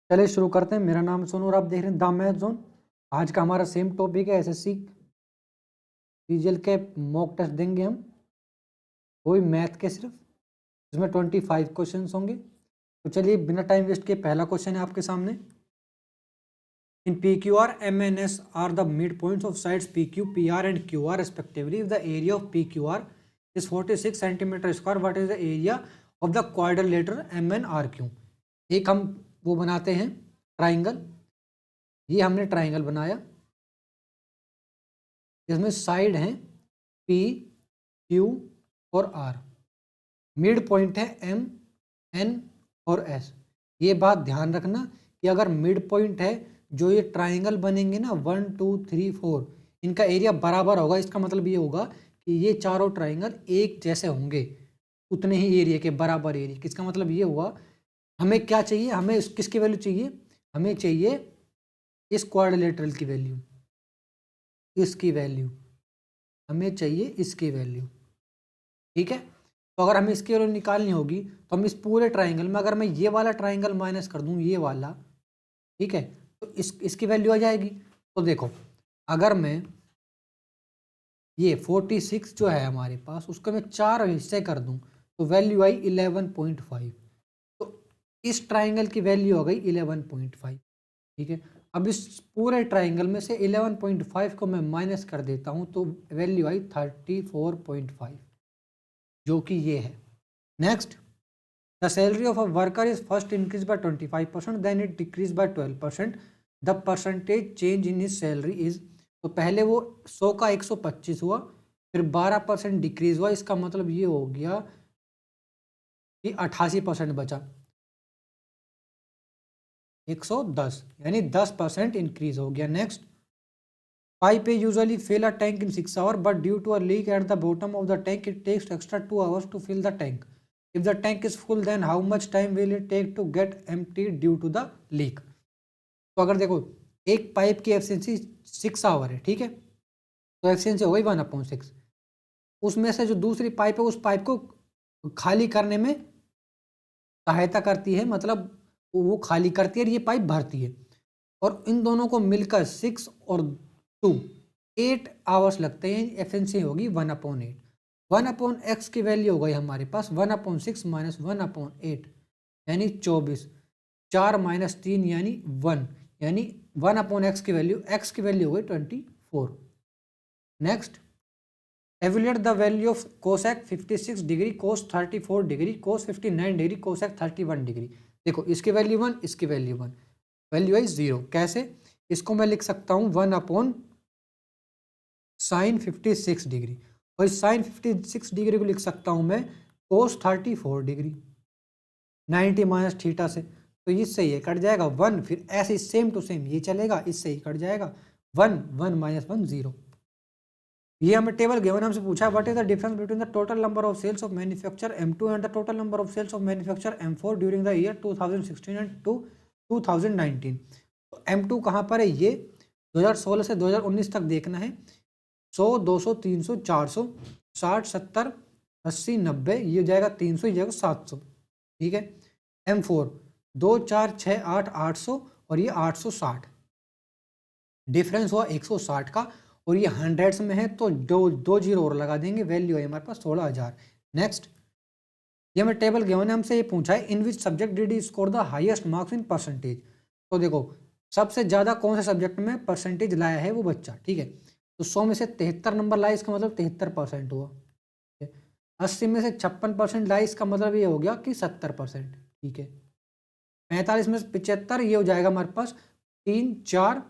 चलिए शुरू करते हैं। मेरा नाम सोनू और आप देख रहे हैं द मैथ जोन। आज का हमारा सेम टॉपिक है एसएससी सीजीएल के मॉक टेस्ट देंगे हम, वही मैथ के सिर्फ, इसमें 25 क्वेश्चन होंगे। तो चलिए बिना टाइम वेस्ट किए पहला क्वेश्चन है आपके सामने। In P Q R M N S are the mid points of sides P Q P R and Q R respectively. The area of P Q R is 46 centimetre square. What is the area of the quadrilateral M N R Q. एक हम वो बनाते हैं triangle. ये हमने triangle बनाया जिसमें side हैं पी क्यू और आर, मिड पॉइंट है एम एन और एस। ये बात ध्यान रखना कि अगर मिड पॉइंट है, जो ये ट्राइंगल बनेंगे ना 1 2 3 4, इनका एरिया बराबर होगा। इसका मतलब ये होगा कि ये चारों ट्राइंगल एक जैसे होंगे, उतने ही एरिया के बराबर एरिया। किसका मतलब ये हुआ, हमें क्या चाहिए, हमें किसकी वैल्यू चाहिए, हमें चाहिए इस क्वाड्रिलेटरल की वैल्यू, इसकी वैल्यू हमें चाहिए, इसकी वैल्यू। ठीक है, तो अगर हमें इसकी वैल्यू निकालनी होगी तो हम इस पूरे ट्राइंगल में, अगर मैं ये वाला ट्राइंगल माइनस कर दूं, ये वाला, ठीक है, तो इसकी वैल्यू आ जाएगी। तो देखो, अगर मैं ये 46 जो है हमारे पास, उसको मैं 4 हिस्से कर दूं तो वैल्यू आई 11.5। तो इस ट्राइंगल की वैल्यू हो गई 11.5। ठीक है, अब इस पूरे ट्राइंगल में से 11.5 को मैं माइनस कर देता हूं तो वैल्यू आई 34.5, जो कि ये है। Next, the salary of a worker is first increase by 25%, then it decrease by 12%। The percentage change in his salary is, तो पहले वो 100 का 125 हुआ, फिर 12% डिक्रीज हुआ। इसका मतलब ये हो गया कि 88% बचा, 110, यानी 10% इंक्रीज हो गया। Next, pipe usually fill a tank in 6 hours, but due to a leak at the bottom of the tank, it takes extra 2 hours to fill the tank. If the tank is full, then how much time will it take to get empty due to the leak? तो अगर देखो, एक pipe की efficiency 6 our है, ठीक है, तो efficiency हो गई 1/6। उसमें से जो दूसरी पाइप है, उस पाइप को खाली करने में सहायता करती है, मतलब वो खाली करती है और ये पाइप भरती है। और इन दोनों को मिलकर 6 और 2 8 आवर्स लगते हैं। एफिशिएंसी होगी 1/8। 1/x की वैल्यू हो गई हमारे पास 1/6 माइनस 1/8, यानी 24। 4 माइनस 3 यानी 1, यानी 1/x की वैल्यू, x की वैल्यू हो गई 24। Next, evaluate the value of cosec 56 degree, cos 34 degree, cos 59 degree, cosec 31 degree. देखो, इसकी वैल्यू 1, इसकी वैल्यू 1, वैल्यू आई 0। कैसे, इसको मैं लिख सकता हूँ 1/sin 56 डिग्री, और इस साइन 56 डिग्री को लिख सकता हूँ मैं कोस 34 डिग्री, 90 माइनस थीटा से। तो इससे ये कट जाएगा 1, फिर ऐसे सेम टू सेम ये चलेगा, इससे ही कट जाएगा 1, 1 माइनस 1 0। ये हमें टेबल गिवन हमसे पूछा, what is the difference between the total number of sales of manufacture M2 and the total number of sales of manufacture M4 during the year 2016 and 2019। तो M2 कहाँ पर है, ये 2016 से 2019 तक देखना है। 100, 200, 300, 400, 60, 70, 80, 90, ये हो जाएगा 300, ये जाएगा 700। ठीक है, M4 2, 4, 6, 8, 800, और ये 860। डिफरेंस हुआ 160 का, और ये हंड्रेड्स में है तो दो जीरो और लगा देंगे, वैल्यू है हमारे पास 16,000। नेक्स्ट, ये हमें टेबल गिवन है, हमसे ये पूछा है in which subject did he score the highest marks in percentage. तो देखो, सबसे ज्यादा कौन से सब्जेक्ट में परसेंटेज लाया है वो बच्चा, ठीक है, तो 100 में से 73 नंबर लाए, इसका मतलब 73% हुआ। 80 में से 56% लाए, इसका मतलब ये हो गया कि 70%। ठीक है, 45 में से 75, ये हो जाएगा हमारे पास 3 4,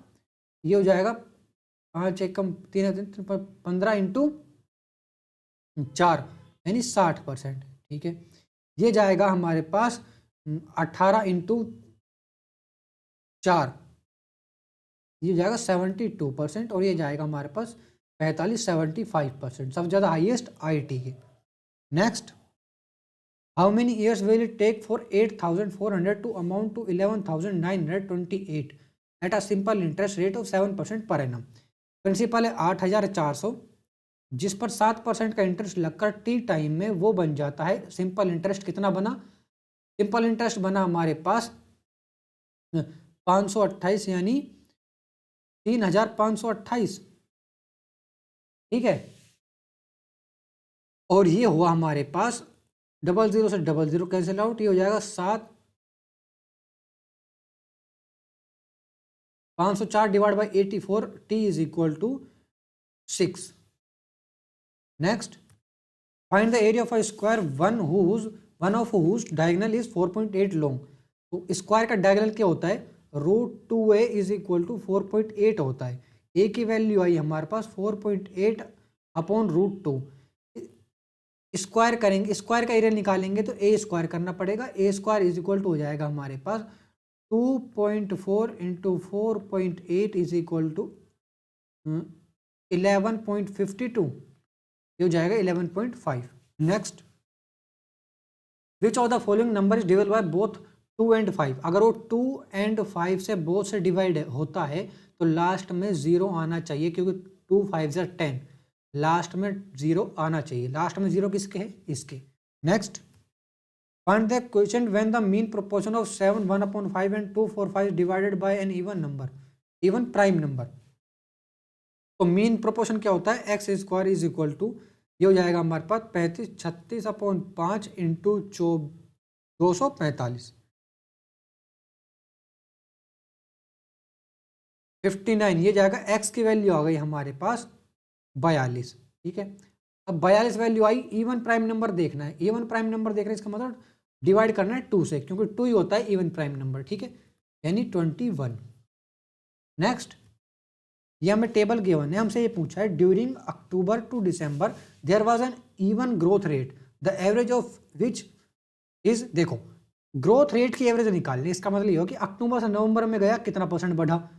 ये हो जाएगा 5 एक कम 3 15 इंटू 4, यानी 60%। ठीक है, ये जाएगा हमारे पास 18 इंटू 4, ये जाएगा 72%, और ये जाएगा हमारे पास 45-75%। सबसे ज़्यादा हाईएस्ट IIT के। Next, how many years will it take for 8,400 to amount to 11,928 at a simple interest rate of 7% per annum. Principal है 8,400, जिस पर 7% का इंटरेस्ट लगकर टी टाइम में वो बन जाता है सिंपल इंटरेस्ट। कितना बना, सिंपल इंटरेस्ट बना हमारे पास 528 यानी 3528, ठीक है। और ये हुआ हमारे पास 00 से 00 कैंसिल आउट, ये हो जाएगा 7, 504 divide by 84, T is equal to 6। Next, find the area of a square one of whose diagonal is 4.8 long. तो स्क्वायर का डायगोनल क्या होता है, √2a इज इक्वल टू 4.8 होता है। ए की वैल्यू आई हमारे पास 4.8 अपॉन √2। स्क्वायर करेंगे, स्क्वायर का एरिया निकालेंगे तो ए स्क्वायर करना पड़ेगा। ए स्क्वायर इज इक्वल टू हो जाएगा हमारे पास 2.4 इंटू 4.8 इज इक्वल टू 11.52, ये हो जाएगा 11.5। Next, which of the following number is divide by both 2 and 5। अगर वो 2 एंड 5 से बोथ से डिवाइड होता है तो लास्ट में 0 आना चाहिए, क्योंकि 2 5 से 10, लास्ट में 0 आना चाहिए। लास्ट में 0 किसके है, इसके। Next, find the question when the mean proportion of 7 1/5 and 2 4 5 divided by an even number, even prime number. तो मीन प्रोपोर्शन क्या होता है, X square is equal to, ये हो जाएगा हमारे पास 35/36 इंटू 245, 59, ये जाएगा। एक्स की वैल्यू आ गई हमारे पास 42, ठीक है। अब 42 वैल्यू आई, इवन प्राइम नंबर देखना है। इवन प्राइम नंबर देखना है, इसका मतलब डिवाइड करना है 2 से, क्योंकि 2 ही होता है इवन प्राइम नंबर, ठीक है, यानी 21। नेक्स्ट, ये हमें टेबल गिवन है, हमसे ये पूछा है during October to December there was an even growth rate the average of which is, देखो ग्रोथ रेट की एवरेज निकालनी, इसका मतलब ये हो कि अक्टूबर से नवंबर में गया कितना परसेंट बढ़ा,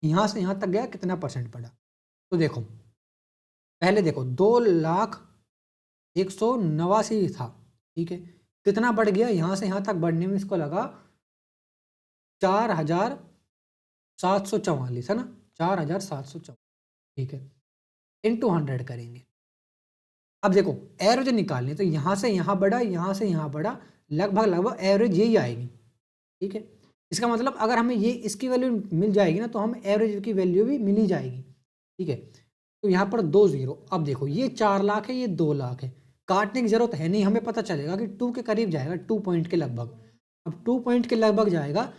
यहां से यहां तक गया कितना परसेंट बढ़ा। तो देखो पहले देखो 2,01,89 था, ठीक है, कितना बढ़ गया, यहां से यहां तक बढ़ने में इसको लगा 4,744, है ना, 4,744, ठीक है, इंटू 100 करेंगे। अब देखो एवरेज निकालनी, तो यहां से यहां बढ़ा, यहां से यहां बढ़ा, लगभग लगभग एवरेज यही आएगी, ठीक है। इसका मतलब अगर हमें ये इसकी वैल्यू मिल जाएगी ना, तो हम एवरेज की वैल्यू भी मिल ही जाएगी, ठीक है। तो यहाँ पर 2 0। अब देखो ये 4 लाख है, ये 2 लाख है, काटने की जरूरत है नहीं, हमें पता चलेगा कि 2 के करीब जाएगा, 2 पॉइंट के लगभग। अब 2 पॉइंट के लगभग जाएगा,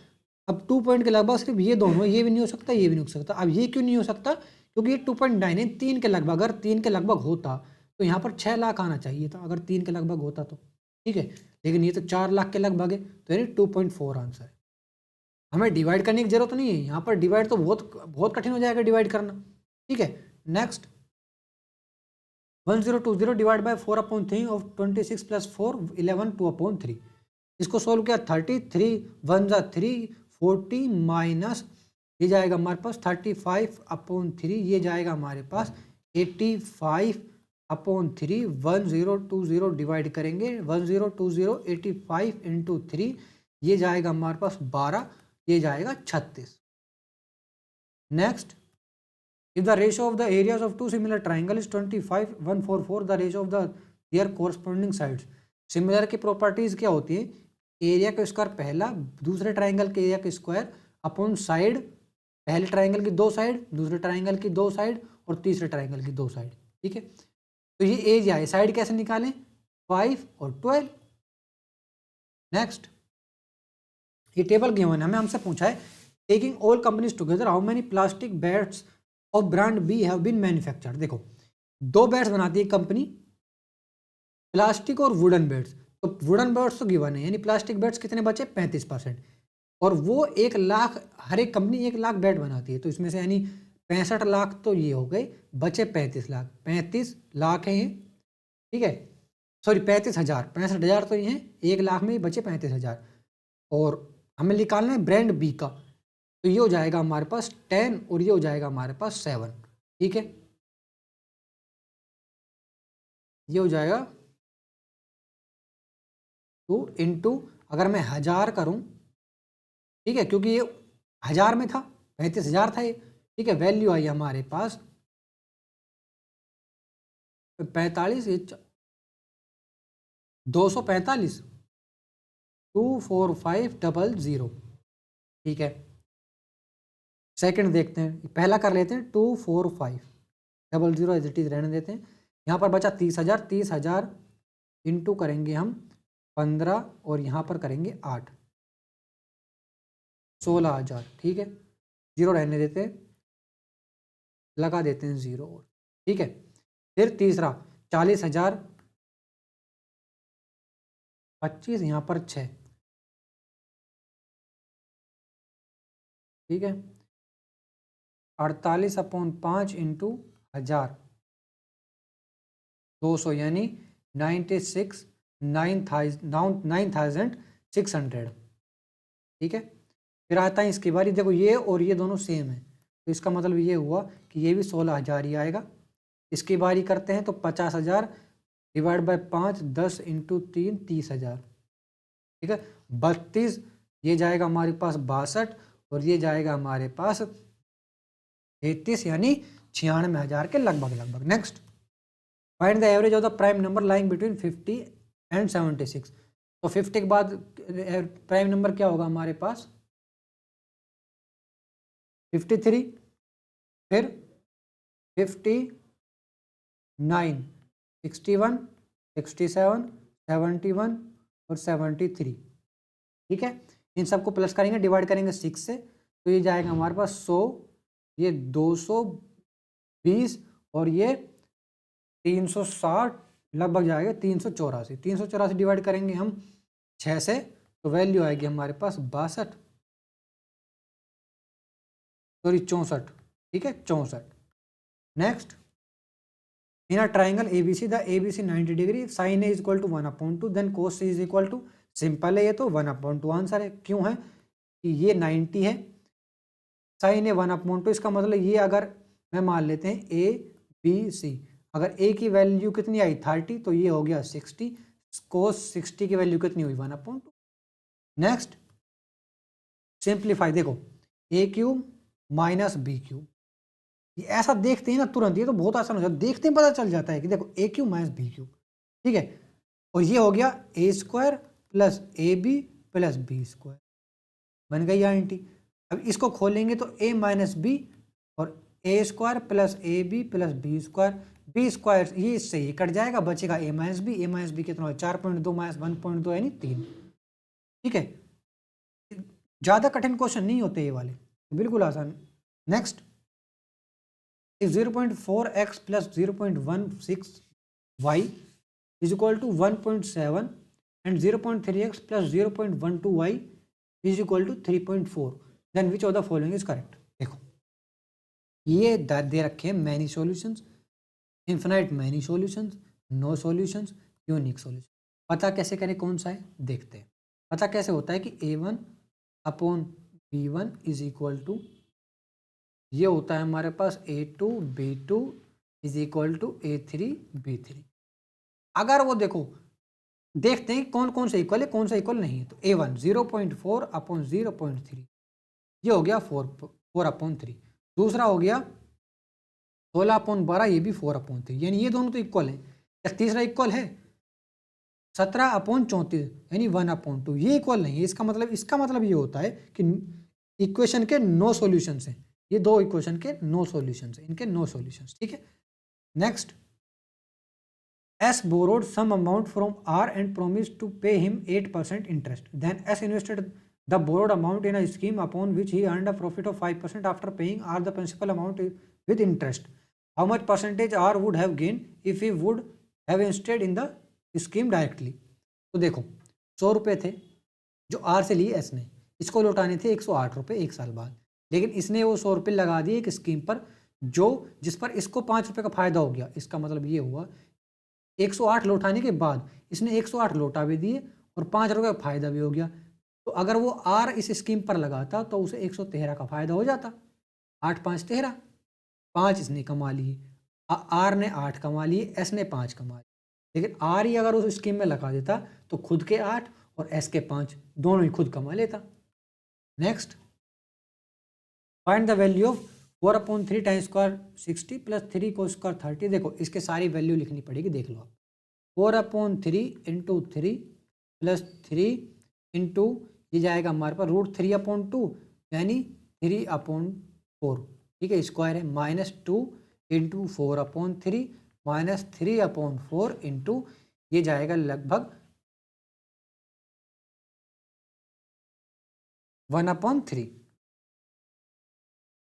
अब 2 पॉइंट के लगभग सिर्फ ये दोनों, ये भी नहीं हो सकता, ये भी नहीं हो सकता। अब ये क्यों नहीं हो सकता, क्योंकि ये 2.9 है, 3 के लगभग, अगर 3 के लगभग होता तो यहाँ पर 6 लाख आना चाहिए था, अगर 3 के लगभग होता तो, ठीक है। लेकिन ये तो 4 लाख के लगभग है, तो यानी 2.4 आंसर है। हमें डिवाइड करने की जरूरत नहीं है, यहाँ पर डिवाइड तो बहुत बहुत कठिन हो जाएगा डिवाइड करना, ठीक है। Next, 1020 divide by 4/3 of 26 plus 4 11 2/3, इसको सोल्व किया, 33 1 जा 3 40 माइनस, ये जाएगा हमारे पास 35/3, ये जाएगा हमारे पास 85/3, 1020 डिवाइड करेंगे, 1020 85 इंटू 3, ये जाएगा हमारे पास 12, ये जाएगा 36। Next, if the ratio of the areas of two similar triangle is 25:144, the ratio of the their corresponding sides। Similar की प्रॉपर्टीज क्या होती है, एरिया का स्क्वायर पहला, दूसरे ट्राइंगल के एरिया का स्क्वायर अपॉन साइड, पहले ट्राइंगल की 2 साइड, दूसरे ट्राइंगल की 2 साइड और तीसरे ट्राइंगल की 2 साइड, ठीक है। तो ये एरिया है, साइड कैसे निकालें, 5 और 12। नेक्स्ट, ये टेबल गिवन है, हमें हमसे पूछा है taking all companies together how many plastic bats of brand B have been manufactured. देखो 2 बैट्स बनाती है कंपनी, प्लास्टिक और वुडन बैट्स। तो वुडन बैट्स तो गिवन है, यानी प्लास्टिक बैट्स कितने बचे, 35%, और वो 1 लाख, हर एक कंपनी 1 लाख बैट बनाती है, तो इसमें से यानी 65 लाख तो ये हो गए, बचे 35 लाख, 35 लाख है ये, ठीक है, सॉरी 35,000, 65,000 तो ये हैं, 1 लाख में ही बचे 35,000। और हमें निकालना है ब्रांड बी का, तो ये हो जाएगा हमारे पास 10 और ये हो जाएगा हमारे पास 7, ठीक है, ये हो जाएगा 2 इंटू, अगर मैं 1000 करूं, ठीक है, क्योंकि ये 1000 में था, 35,000 था ये, ठीक है, वैल्यू आई हमारे पास 45, 245, 24500, ठीक है, सेकंड देखते हैं, पहला कर लेते हैं 245, 00 एज इट इज रहने देते हैं। यहाँ पर बचा 30,000, 30,000 इंटू करेंगे हम 15 और यहाँ पर करेंगे 8, 16,000। ठीक है, जीरो रहने देते हैं, लगा देते हैं जीरो और। ठीक है, फिर तीसरा 40,000, 25 यहाँ पर 6। ठीक है, 48/5 इंटू 1000, 200 यानी 9,600। ठीक है, फिर आता है इसकी बारी। देखो ये और ये दोनों सेम है, तो इसका मतलब ये हुआ कि ये भी 16,000 ही आएगा। इसकी बारी करते हैं तो 50,000 डिवाइड बाय 5, 10 इंटू 3, 30,000। ठीक है, 32, ये जाएगा हमारे पास 62 और ये जाएगा हमारे पास 33 यानी 96,000 के लगभग लगभग। Next, find the average of the prime number lying between 50 and 76। तो 50 के बाद प्राइम नंबर क्या होगा हमारे पास 53, फिर 59, 61, 67, 71 और 73। ठीक है, इन सबको प्लस करेंगे, डिवाइड करेंगे 6 से, तो ये जाएगा हमारे पास 100, ये 220 और ये 360 लगभग जाएगा 384। 384 डिवाइड करेंगे हम 6 से, तो वैल्यू आएगी हमारे पास 62, सॉरी 64। ठीक है, 64। Next, in a triangle ABC the ABC 90 degree, sine A is equal to 1/2, then cos C is equal to, simple है ये तो 1/2 आंसर है। क्यों है कि ये 90 है, साइन ए 1/2, इसका मतलब ये अगर मैं मान लेते हैं ABC, अगर ए की वैल्यू कितनी आई 30, तो ये हो गया 60, कोस 60 की वैल्यू कितनी हुई 1/2। नेक्स्ट, सिंप्लीफाई, देखो A³ माइनस B³, ये ऐसा देखते हैं ना तुरंत, ये तो बहुत आसान हो जाता है, देखते हैं पता चल जाता है कि देखो A³ माइनस B³। ठीक है, और ये हो गया A² plus AB plus B², बन गई आंटी। अब इसको खोलेंगे तो A माइनस बी और A² plus AB plus B², ये इससे ही कट जाएगा, बचेगा A minus B. A minus B कितना है 4.2 माइनस 1.2 यानी 3। ठीक है, ज़्यादा कठिन क्वेश्चन नहीं होते ये वाले, बिल्कुल आसान। Next, 0.4x plus 0.16y is equal to 1.7 and 0.3x plus 0.12y is equal to 3.4, then which of the following is correct. देखो ये दे रखे हैं many solutions, infinite many solutions, no solutions, unique solution. पता कैसे करें कौन सा है, देखते हैं। पता कैसे होता है कि A1/B1 इज इक्वल टू, ये होता है हमारे पास A2/B2 is equal to A3/B3। अगर वो देखो देखते हैं कौन कौन सा इक्वल है कौन सा इक्वल नहीं है, तो A1 0.4/0.3, ये हो गया 4/3। दूसरा हो गया 16/12, ये भी 4/3, यानी ये दोनों तो इक्वल है। या तीसरा इक्वल है 17/34 यानी 1/2, ये इक्वल नहीं है। इसका मतलब ये होता है कि इक्वेशन के नो सॉल्यूशंस हैं, ये दो इक्वेशन के नो सॉल्यूशंस हैं, इनके नो सॉल्यूशंस। ठीक है, next, S borrowed some amount from R and promised to pay him 8% interest. Then S invested the borrowed amount in a scheme upon which he earned a profit of 5% after paying R the principal amount with interest. How much percentage R would have gained if he would have invested in the scheme directly? तो देखो 100 रुपये थे जो R से लिए S ने, इसको लौटाने थे 108 रुपये 1 साल बाद, लेकिन इसने वो 100 रुपये लगा दिए एक स्कीम पर जिस पर इसको 5 रुपये का फायदा हो गया। इसका मतलब ये हुआ 108 लौटाने के बाद इसने 108 लौटा भी दिए और 5 रुपये का फायदा भी हो गया। तो अगर वो R इस स्कीम पर लगाता तो उसे 113 का फायदा हो जाता। 8 5 13, 5 इसने कमा लिए, R ने 8 कमा लिए, S ने 5 कमा लिए। लेकिन R ही अगर उस स्कीम में लगा देता तो खुद के 8 और S के 5 दोनों ही खुद कमा लेता। Next, find the value of 4/3 time square 60 plus 3 को स्क्वायर 30। देखो इसके सारी वैल्यू लिखनी पड़ेगी, देख लो आप। 4/3 इंटू 3 प्लस 3 इंटू ये जाएगा हमारे पास √3/2 यानी 3/4, ठीक है, स्क्वायर है, -2 इंटू 4/3 -3/4 इंटू ये जाएगा लगभग 1/3,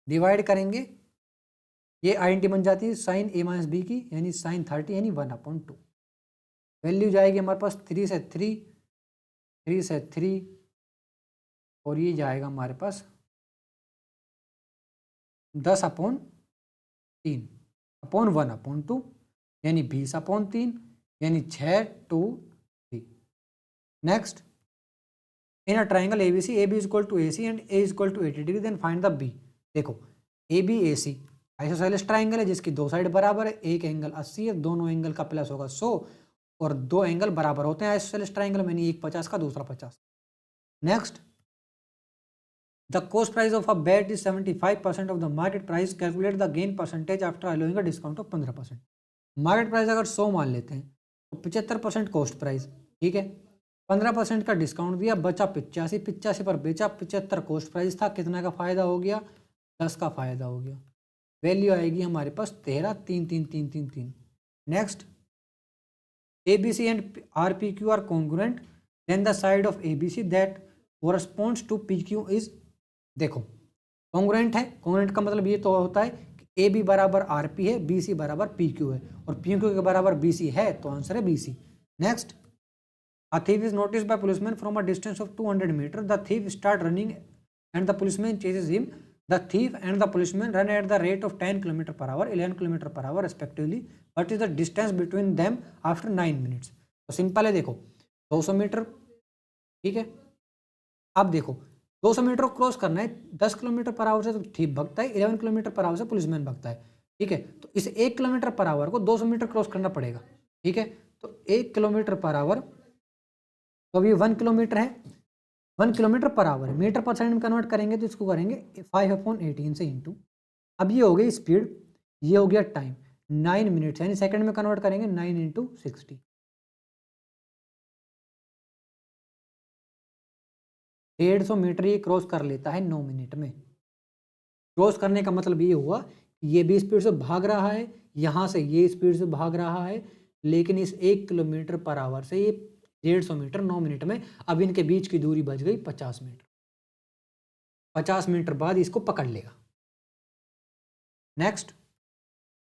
डिवाइड करेंगे, ये आइडेंटिटी बन जाती है साइन a माइनस बी की, यानी साइन 30 यानी 1/2, वैल्यू जाएगी हमारे पास 3 से 3, 3 से 3 और ये जाएगा हमारे पास 10/3/1/2 यानी 20/3 यानी 6/2/3। Next, in a triangle ABC, AB is equal to AC and A is equal to 80 degree, then find the B। देखो ABAC आइसोसेलेस ट्राइंगल है जिसकी दो साइड बराबर है, एक एंगल 80 है, दोनों एंगल का प्लस होगा 100 और दो एंगल बराबर होते हैं आइसोसेलेस ट्राइंगल में, एक 50 का दूसरा 50। Next, the cost price of a bed is 75% of the market price, calculate the gain percentage after allowing a discount of 15%। Market price अगर 100 मान लेते हैं तो 75% कॉस्ट प्राइस, ठीक है, 15% का डिस्काउंट दिया, बचा 85, 85 पर बेचा, 75 कॉस्ट प्राइस था, कितना का फायदा हो गया, 10 का फायदा हो गया, वैल्यू आएगी हमारे पास 13, 3 3 3 3 3। Next, ABC and RPQ are congruent, then the side of ABC that corresponds to PQ is, देखो कॉन्ग्रुएंट है, कॉन्ग्रुएंट का मतलब ये तो होता है कि AB बराबर RP है, BC बराबर PQ है और PQ के बराबर BC है, तो आंसर है BC। Next, a thief is noticed by policeman from a distance of 200 meters. The thief start running and the policeman chases him. The thief and the policeman run at the rate of 10 km per hour, 11 km per hour respectively. What is the distance between them after 9 minutes? तो simple है, देखो 200 metre, ठीक है, अब देखो 200 metre cross करना है, 10 kilometre per hour से तो ठीक भगता है, 11 किलोमीटर पर आवर से पुलिसमैन भगता है, ठीक है, तो इस 1 किलोमीटर पर आवर को 200 मीटर क्रॉस करना पड़ेगा, ठीक है, तो 1 किलोमीटर पर आवर, तो अभी 1 किलोमीटर है, 1 किलोमीटर पर आवर है, मीटर पर सेकंड में कन्वर्ट करेंगे तो इसको करेंगे 5/18 से इंटू, अब ये हो गई स्पीड, ये हो गया टाइम 9 मिनट्स, यानी सेकंड में कन्वर्ट करेंगे 9 इंटू 60, 150 मीटर ये क्रॉस कर लेता है 9 मिनट में। क्रॉस करने का मतलब ये हुआ, ये भी स्पीड से भाग रहा है, यहाँ से ये स्पीड से भाग रहा है, लेकिन इस 1 किलोमीटर पर आवर से ये 150 मीटर 9 मिनट में, अब इनके बीच की दूरी बच गई 50 मीटर, 50 मीटर बाद इसको पकड़ लेगा। Next,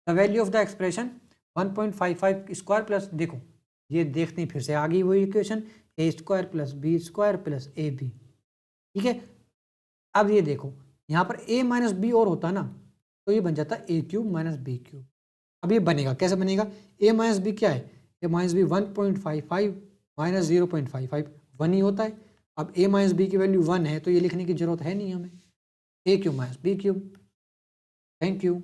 the value of the expression 1.55 square plus, देखो ये देखते हैं फिर से आ गई वही इक्वेशन, A square plus B square plus A B, ठीक है, अब ये देखो यहाँ पर a माइनस बी और होता ना तो ये बन जाता ए क्यूब माइनस बी क्यूब। अब ये बनेगा कैसे बनेगा, a माइनस बी क्या है, a माइनस बी 1.55 माइनस 0.55 1 ही होता है, अब a माइनस बी की वैल्यू 1 है तो ये लिखने की जरूरत है नहीं हमें, A cube minus B cube. Thank you.